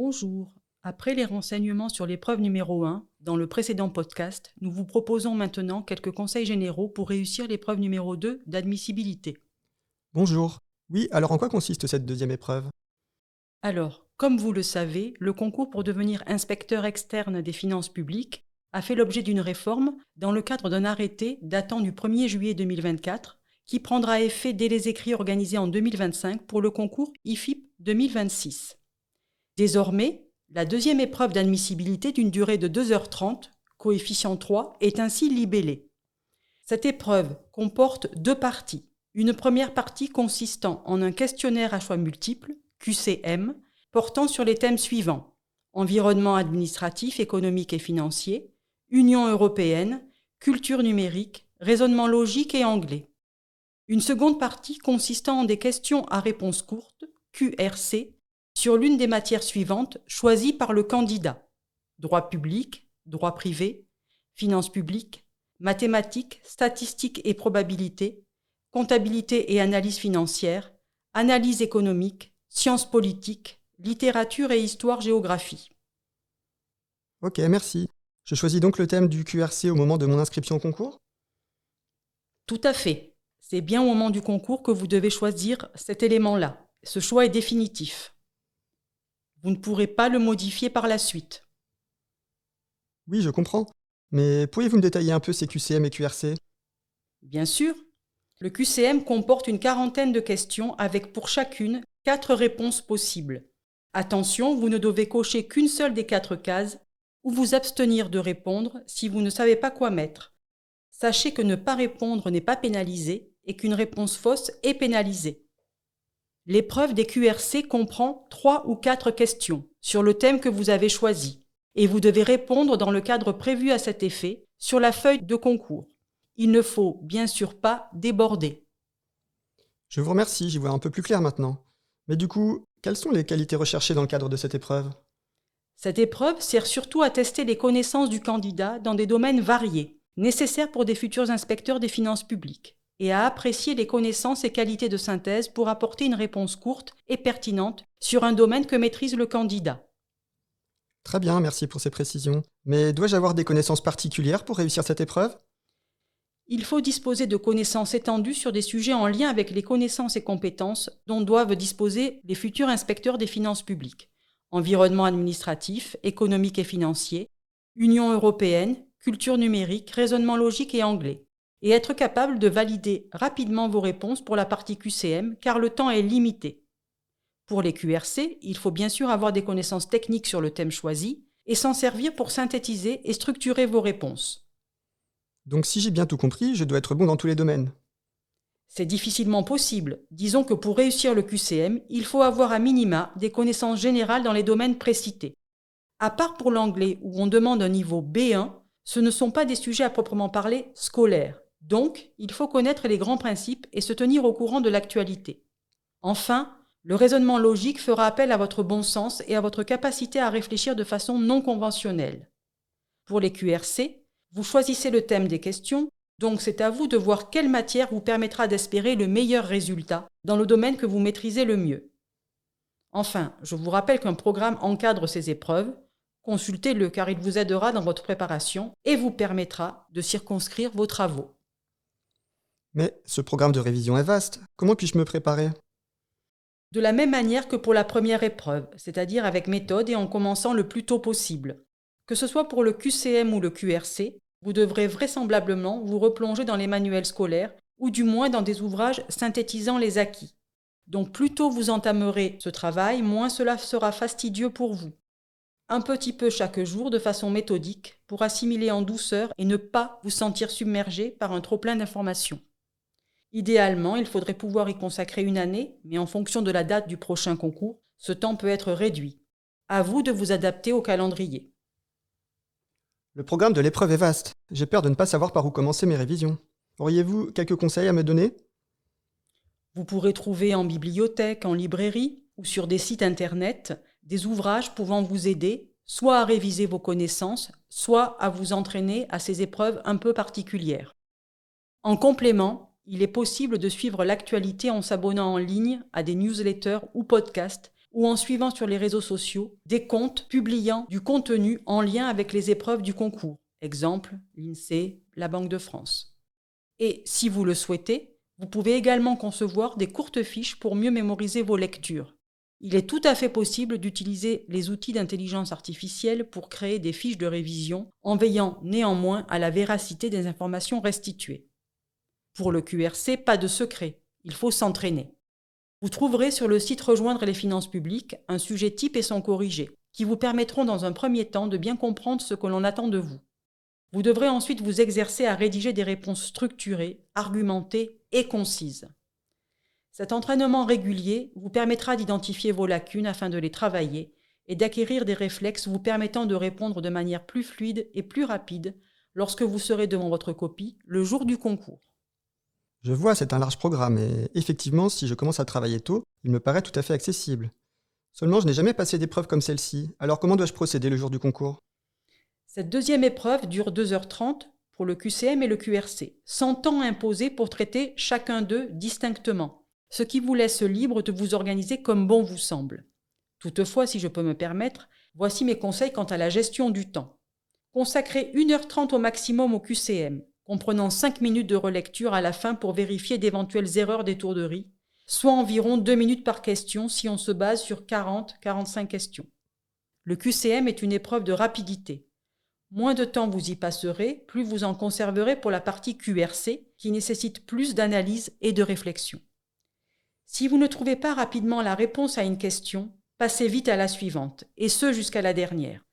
Bonjour. Après les renseignements sur l'épreuve numéro 1, dans le précédent podcast, nous vous proposons maintenant quelques conseils généraux pour réussir l'épreuve numéro 2 d'admissibilité. Bonjour. Oui, alors en quoi consiste cette deuxième épreuve? Alors, comme vous le savez, le concours pour devenir inspecteur externe des finances publiques a fait l'objet d'une réforme dans le cadre d'un arrêté datant du 1er juillet 2024 qui prendra effet dès les écrits organisés en 2025 pour le concours IFIP 2026. Désormais, la deuxième épreuve d'admissibilité d'une durée de 2h30, coefficient 3, est ainsi libellée. Cette épreuve comporte deux parties. Une première partie consistant en un questionnaire à choix multiples, QCM, portant sur les thèmes suivants: environnement administratif, économique et financier, Union européenne, culture numérique, raisonnement logique et anglais. Une seconde partie consistant en des questions à réponse courte, QRC, sur l'une des matières suivantes choisies par le candidat: droit public, droit privé, finances publiques, mathématiques, statistiques et probabilités, comptabilité et analyse financière, analyse économique, sciences politiques, littérature et histoire-géographie. Ok, merci. Je choisis donc le thème du QRC au moment de mon inscription au concours? Tout à fait. C'est bien au moment du concours que vous devez choisir cet élément-là. Ce choix est définitif. Vous ne pourrez pas le modifier par la suite. Oui, je comprends. Mais pourriez-vous me détailler un peu ces QCM et QRC? Bien sûr, le QCM comporte une quarantaine de questions avec pour chacune 4 réponses possibles. Attention, vous ne devez cocher qu'une seule des 4 cases ou vous abstenir de répondre si vous ne savez pas quoi mettre. Sachez que ne pas répondre n'est pas pénalisé et qu'une réponse fausse est pénalisée. L'épreuve des QRC comprend 3 ou 4 questions sur le thème que vous avez choisi et vous devez répondre dans le cadre prévu à cet effet sur la feuille de concours. Il ne faut bien sûr pas déborder. Je vous remercie, j'y vois un peu plus clair maintenant. Mais du coup, quelles sont les qualités recherchées dans le cadre de cette épreuve? Cette épreuve sert surtout à tester les connaissances du candidat dans des domaines variés, nécessaires pour des futurs inspecteurs des finances publiques, et à apprécier les connaissances et qualités de synthèse pour apporter une réponse courte et pertinente sur un domaine que maîtrise le candidat. Très bien, merci pour ces précisions. Mais dois-je avoir des connaissances particulières pour réussir cette épreuve? Il faut disposer de connaissances étendues sur des sujets en lien avec les connaissances et compétences dont doivent disposer les futurs inspecteurs des finances publiques: environnement administratif, économique et financier, Union européenne, culture numérique, raisonnement logique et anglais, et être capable de valider rapidement vos réponses pour la partie QCM car le temps est limité. Pour les QRC, il faut bien sûr avoir des connaissances techniques sur le thème choisi et s'en servir pour synthétiser et structurer vos réponses. Donc si j'ai bien tout compris, je dois être bon dans tous les domaines. C'est difficilement possible. Disons que pour réussir le QCM, il faut avoir à minima des connaissances générales dans les domaines précités. À part pour l'anglais où on demande un niveau B1, ce ne sont pas des sujets à proprement parler scolaires. Donc, il faut connaître les grands principes et se tenir au courant de l'actualité. Enfin, le raisonnement logique fera appel à votre bon sens et à votre capacité à réfléchir de façon non conventionnelle. Pour les QRC, vous choisissez le thème des questions, donc c'est à vous de voir quelle matière vous permettra d'espérer le meilleur résultat dans le domaine que vous maîtrisez le mieux. Enfin, je vous rappelle qu'un programme encadre ces épreuves. Consultez-le car il vous aidera dans votre préparation et vous permettra de circonscrire vos travaux. Mais ce programme de révision est vaste. Comment puis-je me préparer? De la même manière que pour la première épreuve, c'est-à-dire avec méthode et en commençant le plus tôt possible. Que ce soit pour le QCM ou le QRC, vous devrez vraisemblablement vous replonger dans les manuels scolaires ou du moins dans des ouvrages synthétisant les acquis. Donc plus tôt vous entamerez ce travail, moins cela sera fastidieux pour vous. Un petit peu chaque jour de façon méthodique pour assimiler en douceur et ne pas vous sentir submergé par un trop-plein d'informations. Idéalement, il faudrait pouvoir y consacrer une année, mais en fonction de la date du prochain concours, ce temps peut être réduit. À vous de vous adapter au calendrier. Le programme de l'épreuve est vaste. J'ai peur de ne pas savoir par où commencer mes révisions. Auriez-vous quelques conseils à me donner? Vous pourrez trouver en bibliothèque, en librairie ou sur des sites internet des ouvrages pouvant vous aider soit à réviser vos connaissances, soit à vous entraîner à ces épreuves un peu particulières. En complément, il est possible de suivre l'actualité en s'abonnant en ligne à des newsletters ou podcasts ou en suivant sur les réseaux sociaux des comptes publiant du contenu en lien avec les épreuves du concours. Exemple, l'INSEE, la Banque de France. Et si vous le souhaitez, vous pouvez également concevoir des courtes fiches pour mieux mémoriser vos lectures. Il est tout à fait possible d'utiliser les outils d'intelligence artificielle pour créer des fiches de révision en veillant néanmoins à la véracité des informations restituées. Pour le QRC, pas de secret, il faut s'entraîner. Vous trouverez sur le site Rejoindre les finances publiques un sujet type et son corrigé, qui vous permettront dans un premier temps de bien comprendre ce que l'on attend de vous. Vous devrez ensuite vous exercer à rédiger des réponses structurées, argumentées et concises. Cet entraînement régulier vous permettra d'identifier vos lacunes afin de les travailler et d'acquérir des réflexes vous permettant de répondre de manière plus fluide et plus rapide lorsque vous serez devant votre copie le jour du concours. Je vois, c'est un large programme et effectivement, si je commence à travailler tôt, il me paraît tout à fait accessible. Seulement, je n'ai jamais passé d'épreuve comme celle-ci, alors comment dois-je procéder le jour du concours ? Cette deuxième épreuve dure 2h30 pour le QCM et le QRC, sans temps imposé pour traiter chacun d'eux distinctement, ce qui vous laisse libre de vous organiser comme bon vous semble. Toutefois, si je peux me permettre, voici mes conseils quant à la gestion du temps. Consacrez 1h30 au maximum au QCM, comprenant 5 minutes de relecture à la fin pour vérifier d'éventuelles erreurs d'étourderie, soit environ 2 minutes par question si on se base sur 40-45 questions. Le QCM est une épreuve de rapidité. Moins de temps vous y passerez, plus vous en conserverez pour la partie QRC, qui nécessite plus d'analyse et de réflexion. Si vous ne trouvez pas rapidement la réponse à une question, passez vite à la suivante, et ce jusqu'à la dernière.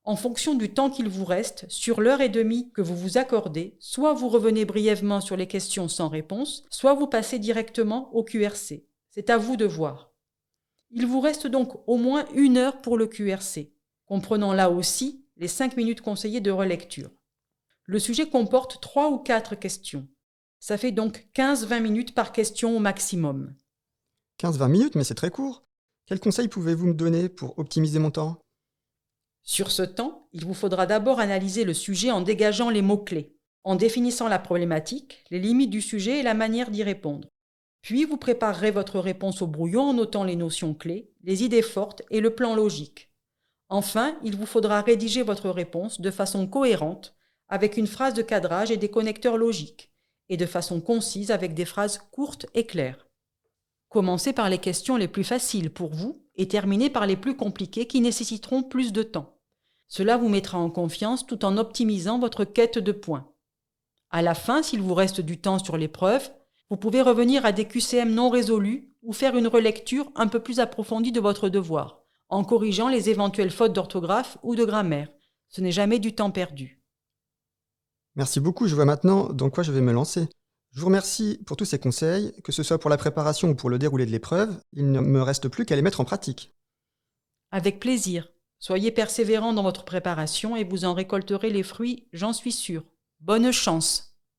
En fonction du temps qu'il vous reste, sur l'heure et demie que vous vous accordez, soit vous revenez brièvement sur les questions sans réponse, soit vous passez directement au QRC. C'est à vous de voir. Il vous reste donc au moins 1 heure pour le QRC, comprenant là aussi les 5 minutes conseillées de relecture. Le sujet comporte 3 ou 4 questions. Ça fait donc 15-20 minutes par question au maximum. 15-20 minutes, mais c'est très court. Quels conseils pouvez-vous me donner pour optimiser mon temps ? Sur ce temps, il vous faudra d'abord analyser le sujet en dégageant les mots-clés, en définissant la problématique, les limites du sujet et la manière d'y répondre. Puis vous préparerez votre réponse au brouillon en notant les notions clés, les idées fortes et le plan logique. Enfin, il vous faudra rédiger votre réponse de façon cohérente, avec une phrase de cadrage et des connecteurs logiques, et de façon concise avec des phrases courtes et claires. Commencez par les questions les plus faciles pour vous et terminez par les plus compliquées qui nécessiteront plus de temps. Cela vous mettra en confiance tout en optimisant votre quête de points. À la fin, s'il vous reste du temps sur l'épreuve, vous pouvez revenir à des QCM non résolus ou faire une relecture un peu plus approfondie de votre devoir, en corrigeant les éventuelles fautes d'orthographe ou de grammaire. Ce n'est jamais du temps perdu. Merci beaucoup, je vois maintenant dans quoi je vais me lancer. Je vous remercie pour tous ces conseils, que ce soit pour la préparation ou pour le déroulé de l'épreuve, il ne me reste plus qu'à les mettre en pratique. Avec plaisir. Soyez persévérant dans votre préparation et vous en récolterez les fruits, j'en suis sûre. Bonne chance!